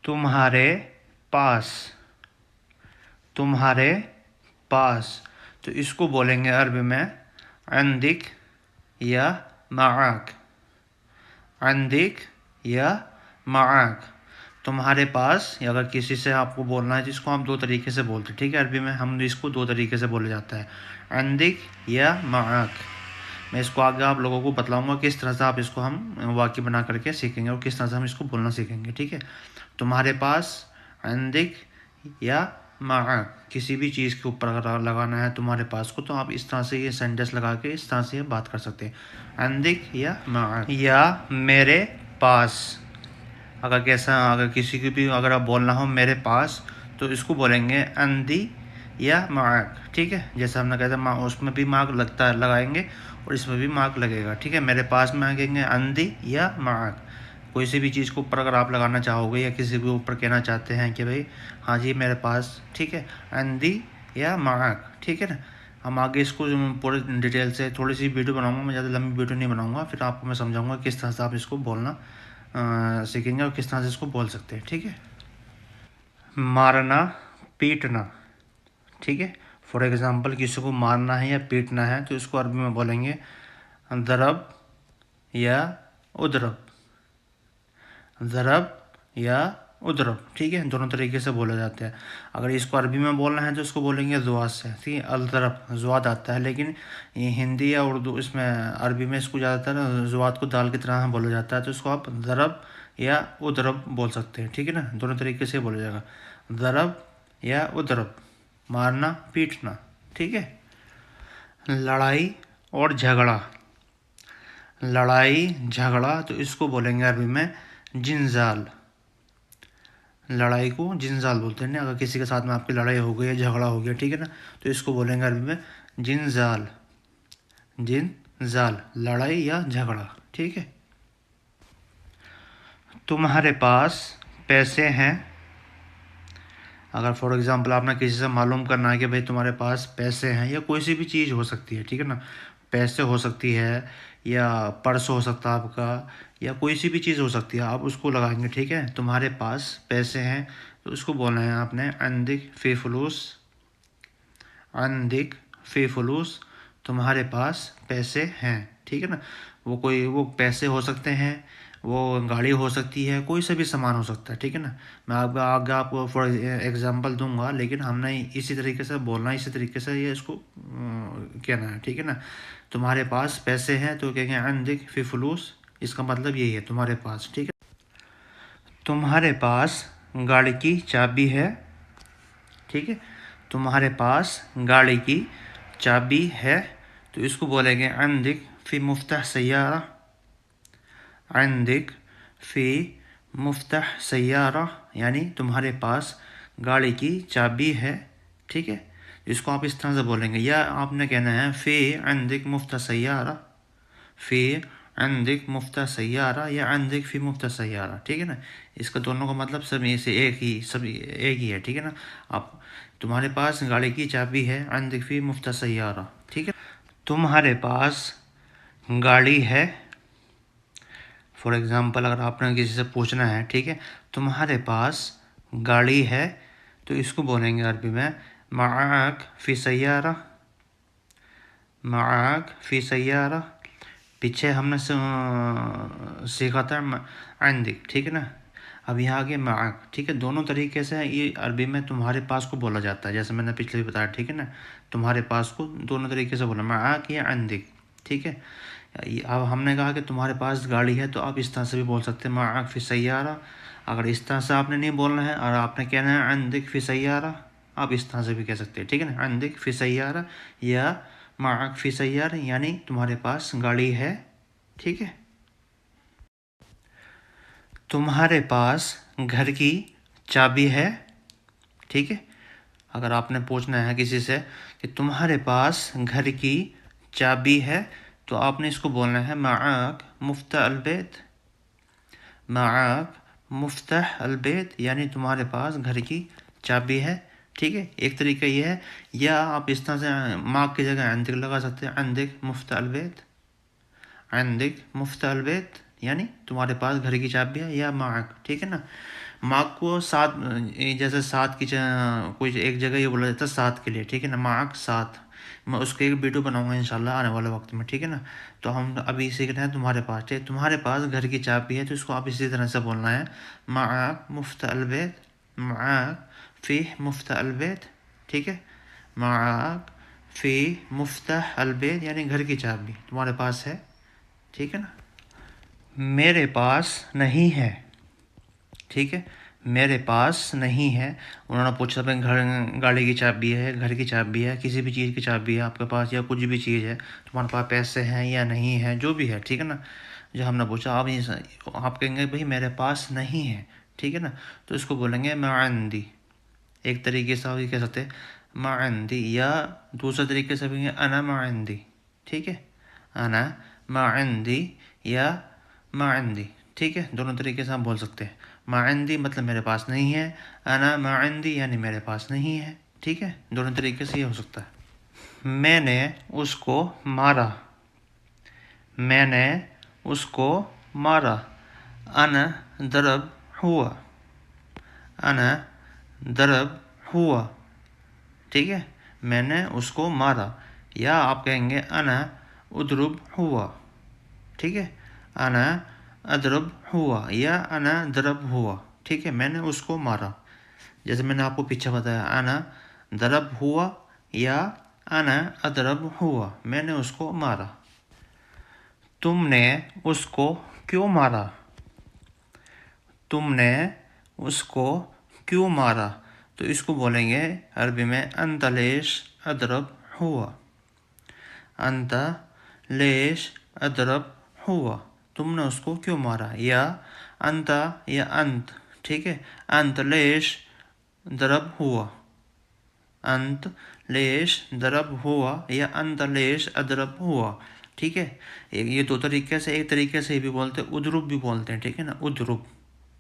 तुम्हारे पास, तुम्हारे पास, तो इसको बोलेंगे अरबी में अंदिक या माआक, अंदिक या माआक। तुम्हारे पास, या अगर किसी से आपको बोलना है जिसको हम दो तरीके से बोलते हैं, ठीक है, अरबी में हम इसको दो तरीके से बोला जाता है, अंदिक या माआक। मैं इसको आगे आप लोगों को बतलाऊंगा किस तरह से आप इसको हम वाक्य बना करके सीखेंगे और किस तरह से हम इसको बोलना सीखेंगे, ठीक है। तुम्हारे पास, अंदिक या माआक, किसी भी चीज़ के ऊपर अगर लगाना है तुम्हारे पास को, तो आप इस तरह से ये सेंटेंस लगा के इस तरह से बात कर सकते हैं, अंदिक या माआक। या मेरे पास, अगर किसी की भी अगर आप बोलना हो मेरे पास, तो इसको बोलेंगे अंदी या मार्क, ठीक है। जैसे हमने कहा था उसमें भी मार्क लगता है, लगाएंगे, और इसमें भी मार्क लगेगा, ठीक है। मेरे पास में आएंगे अंदी या मार्क। कोई सी भी चीज़ के ऊपर अगर आप लगाना चाहोगे या किसी के ऊपर कहना चाहते हैं कि भाई हाँ जी मेरे पास, ठीक है, अंदी या मार्क, ठीक है ना। हम आगे इसको पूरे डिटेल से थोड़ी सी वीडियो बनाऊंगा, मैं ज़्यादा लंबी वीडियो नहीं बनाऊंगा, फिर आपको मैं समझाऊंगा किस तरह से आप इसको बोलना सीखेंगे और किस तरह से इसको बोल सकते हैं, ठीक है। मारना, पीटना, ठीक है। फॉर एग्जांपल किसी को मारना है या पीटना है तो इसको अरबी में बोलेंगे दरब या उदरब, दरब या उदरब, ठीक है। दोनों तरीके से बोले जाते हैं। अगर इसको अरबी में बोलना है तो इसको बोलेंगे ज़ुआद से, ठीक है, अलदरब ज़ुआद आता है, लेकिन ये हिंदी या उर्दू इसमें अरबी में इसको ज़्यादातर ज़ुआद को दाल की तरह बोला जाता है, तो इसको आप दरब या उदरब बोल सकते हैं, ठीक है ना। दोनों तरीके से बोला जाएगा, दरब या उदरब, मारना पीटना, ठीक है। लड़ाई और झगड़ा, लड़ाई झगड़ा, तो इसको बोलेंगे अरबी में जिंजाल, लड़ाई को जिंजाल बोलते हैं ना। अगर किसी के साथ में आपकी लड़ाई हो गई या झगड़ा हो गया, ठीक है ना, तो इसको बोलेंगे अरबी में जिंजाल, जिंजाल, लड़ाई या झगड़ा, ठीक है। तुम्हारे पास पैसे हैं, अगर फॉर एग्जांपल आपने किसी से मालूम करना है कि भाई तुम्हारे पास पैसे हैं, या कोई सी भी चीज़ हो सकती है, ठीक है ना, पैसे हो सकती है या पर्स हो सकता है आपका, या कोई सी भी चीज़ हो सकती है, आप उसको लगाएंगे, ठीक है। तुम्हारे पास पैसे हैं तो उसको बोलना है आपने अंदिक फ़ी फलूस, अंदिक फ़ी फलूस, तुम्हारे पास पैसे हैं, ठीक है ना। वो पैसे हो सकते हैं, वो गाड़ी हो सकती है, कोई सा भी सामान हो सकता है, ठीक है ना। मैं आगे आपको फॉर एग्जांपल दूंगा, लेकिन हमने इसी तरीके से बोलना, इसी तरीके से ये इसको कहना है, ठीक है ना। तुम्हारे पास पैसे हैं तो कहेंगे अंदिक फ़ी फलूस, इसका मतलब यही है तुम्हारे पास, ठीक है। तुम्हारे पास गाड़ी की चाबी है, ठीक है, तुम्हारे पास गाड़ी की चाबी है, तो इसको बोलेंगे अंदिक फ़ी मुफ्तह सैयारा, अंदिक फ़ी मुफ्तह सैयारा, यानी तुम्हारे पास गाड़ी की चाबी है, ठीक है। इसको आप इस तरह से बोलेंगे, या आपने कहना है फ़ी अंदिक मुफ्तह सैयारा, फ़ी अंदिक मुफ्तह सैयारा या अंदिक फ़ी मुफ्तह सैयारा, ठीक है ना। इसका दोनों का मतलब सब से एक ही है, ठीक है ना। आप तुम्हारे पास गाड़ी की चाबी है, अंदिक फ़ी मुफ्तह सैयारा, ठीक है। तुम्हारे पास गाड़ी है, फॉर एग्ज़ाम्पल अगर आपने किसी से पूछना है, ठीक है, तुम्हारे पास गाड़ी है, तो इसको बोलेंगे अरबी में माआक फ़ी सैयारा, माआक फ़ी सैयारा। पीछे हमने सीखा था अंदिक, ठीक है ना। अब यहाँ आगे माआक, ठीक है। दोनों तरीके से ये अरबी में तुम्हारे पास को बोला जाता है, जैसे मैंने पिछले भी बताया, ठीक है ना। तुम्हारे पास को दोनों तरीके से बोला, माआक या अंदिक, ठीक है। अब हमने कहा कि तुम्हारे पास गाड़ी है, तो आप इस तरह से भी बोल सकते हैं माआक फ़ी सैयारा। अगर इस तरह से आपने नहीं बोलना है और आपने कहना है अंदिक फ़ी सैयारा, आप इस तरह से भी कह सकते हैं, ठीक है ना, अंदिक फ़ी सैयारा या माआक फ़ी सैयारा, यानी तुम्हारे पास गाड़ी है, ठीक है। तुम्हारे पास घर की चाबी है, ठीक है। अगर आपने पूछना है किसी से कि तुम्हारे पास घर की चाबी है, तो आपने इसको बोलना है माआक मुफ्तह अलबैत, माआक मुफ्तह अलबैत, यानी तुम्हारे पास घर की चाबी है, ठीक है। एक तरीका ये है, या आप इस तरह से माक की जगह अंदिक लगा सकते हैं, अंदिक मुफ्तह अलबैत, अंदिक मुफ्तह अलबैत, यानी तुम्हारे पास घर की चाबी है, या माक, ठीक है ना। معک کو ساتھ، جیسے ساتھ کی کوئی ایک جگہ یہ بولا جاتا ہے ساتھ کے لیے، ٹھیک ہے نا، معک ساتھ. میں اس کے ایک ویڈیو بناؤں گا انشاءاللہ آنے والے وقت میں، ٹھیک ہے نا. تو ہم ابھی سیکھ رہے ہیں تمہارے پاس، ٹھیک، تمہارے پاس گھر کی چابی ہے تو اس کو آپ اسی طرح سے بولنا ہے معک مفتح البیت، معک فی مفتح البیت، ٹھیک ہے، معک فی مفتح البیت یعنی گھر کی چابی تمہارے پاس ہے، ٹھیک ہے نا. میرے پاس نہیں ہے، ٹھیک ہے، میرے پاس نہیں ہے. انہوں نے پوچھا بھائی گھر گاڑی کی چابی ہے، گھر کی چابی ہے، کسی بھی چیز کی چابی ہے آپ کے پاس یا کچھ بھی چیز ہے، تمہارے پاس پیسے ہیں یا نہیں ہے، جو بھی ہے، ٹھیک ہے نا. جو ہم نے پوچھا آپ کہیں گے بھائی میرے پاس نہیں ہے، ٹھیک ہے نا. تو اس کو بولیں گے ما عندی. ایک طریقے سے آپ یہ کہہ سکتے ہیں ما عندی، یا دوسرے طریقے سے بھی انا ما عندی، ٹھیک ہے، انا ما عندی یا ما عندی، ٹھیک ہے. دونوں طریقے سے ہم بول سکتے ہیں. ما عندی مطلب میرے پاس نہیں ہے، انا ما عندی یعنی میرے پاس نہیں ہے، ٹھیک ہے. دونوں طریقے سے یہ ہو سکتا ہے. میں نے اس کو مارا، میں نے اس کو مارا. انا ضرب ہوا، انا ضرب ہوا، ٹھیک ہے، میں نے اس کو مارا. یا آپ کہیں گے انا اضرب ہوا، ٹھیک ہے، انا اضرب ہوا یا انا ضرب ہوا، ٹھیک ہے، میں نے اس کو مارا. جیسے میں نے آپ کو پیچھے بتایا انا ضرب ہوا یا انا اضرب ہوا، میں نے اس کو مارا. تم نے اس کو کیوں مارا؟ تم نے اس کو کیوں مارا؟ تو اس کو بولیں گے عربی میں انت لیش اضرب ہوا، انت لیش اضرب ہوا، تم نے اس کو کیوں مارا. یا انت یا انت، ٹھیک ہے، انت لیش ضرب ہوا، انت لیش ضرب ہوا یا انت لیش اضرب ہوا، ٹھیک ہے. یہ دو طریقے سے، ایک طریقے سے یہ بھی بولتے ہیں اضرب بھی بولتے ہیں، ٹھیک ہے نا، اضرب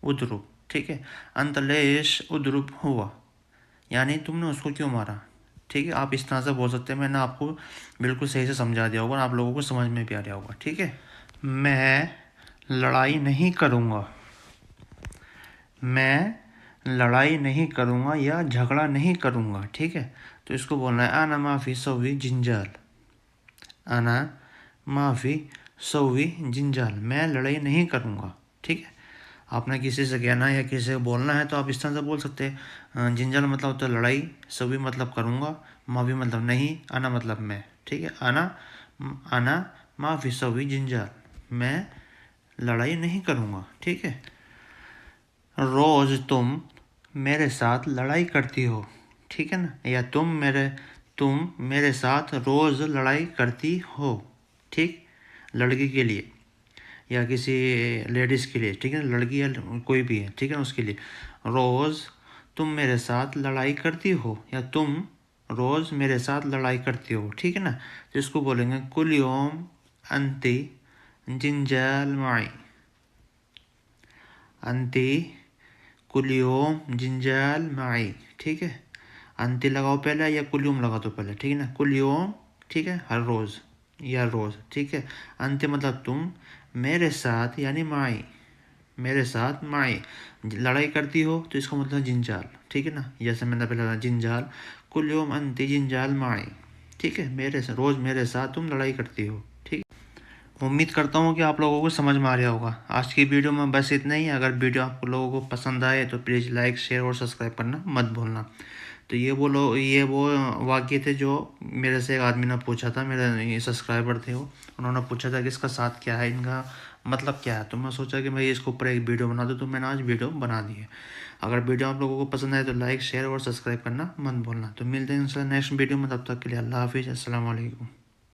اضرب، ٹھیک ہے. انت لیش اضرب ہوا یعنی تم نے اس کو کیوں مارا، ٹھیک ہے. آپ اس طرح سے بول سکتے ہیں. میں نے آپ کو بالکل صحیح سے سمجھا دیا ہوگا، آپ لوگوں کو سمجھ میں بھی آ رہا ہوگا، ٹھیک ہے. میں لڑائی نہیں کروں گا، میں لڑائی نہیں کروں گا یا جھگڑا نہیں کروں گا، ٹھیک ہے. تو اس کو بولنا ہے انا ما فی سوی جنجال، انا ما فی سوی جنجال، میں لڑائی نہیں کروں گا، ٹھیک ہے. آپ نے کسی سے کہنا ہے یا کسی سے بولنا ہے تو آپ اس طرح سے بول سکتے ہیں. جنجال مطلب ہوتا ہے لڑائی، سوی مطلب کروں گا، ما بھی مطلب نہیں، انا مطلب میں، ٹھیک ہے. انا ما فی سوی جنجال، میں لڑائی نہیں کروں گا، ٹھیک ہے. روز تم میرے ساتھ لڑائی کرتی ہو، ٹھیک ہے نا. یا تم میرے ساتھ روز لڑائی کرتی ہو، ٹھیک، لڑکی کے لیے یا کسی لیڈیز کے لیے، ٹھیک ہے، لڑکی یا کوئی بھی ہے، ٹھیک ہے، اس کے لیے. روز تم میرے ساتھ لڑائی کرتی ہو یا تم روز میرے ساتھ لڑائی کرتی ہو، ٹھیک ہے نا. تو اس کو بولیں گے کل یوم انتی جنجال معی، انتی کل یوم جنجال معی، ٹھیک ہے. انتی لگاؤ پہلے یا کل یوم لگا دو پہلے، ٹھیک ہے نا. کل یوم، ٹھیک ہے، ہر روز یا روز، ٹھیک ہے. انتی مطلب تم، میرے ساتھ یعنی معی، میرے ساتھ معی لڑائی کرتی ہو تو اس کا مطلب جنجال، ٹھیک ہے نا. جیسے میں نے پہلے جنجال، کل یوم انتی جنجال معی، ٹھیک ہے، روز میرے ساتھ تم لڑائی کرتی ہو، ٹھیک. امید کرتا ہوں کہ آپ لوگوں کو سمجھ میں آ رہا ہوگا. آج کی ویڈیو میں بس اتنا ہی. اگر ویڈیو آپ لوگوں کو پسند آئے تو پلیز لائک، شیئر اور سبسکرائب کرنا مت بھولنا. تو یہ وہ واقعے تھے جو میرے سے ایک آدمی نے پوچھا تھا، میرے سبسکرائبر تھے وہ، انہوں نے پوچھا تھا کہ اس کا ساتھ کیا ہے، ان کا مطلب کیا ہے. تو میں سوچا کہ میں اس کے اوپر ایک ویڈیو بنا دوں، تو میں نے آج ویڈیو بنا دی ہے. اگر ویڈیو آپ لوگوں کو پسند آئے تو لائک، شیئر اور سبسکرائب کرنا مت بھولنا. تو ملتے ہیں ان شاء اللہ نیکسٹ ویڈیو میں، تب تک کے لیے اللہ حافظ، السلام علیکم.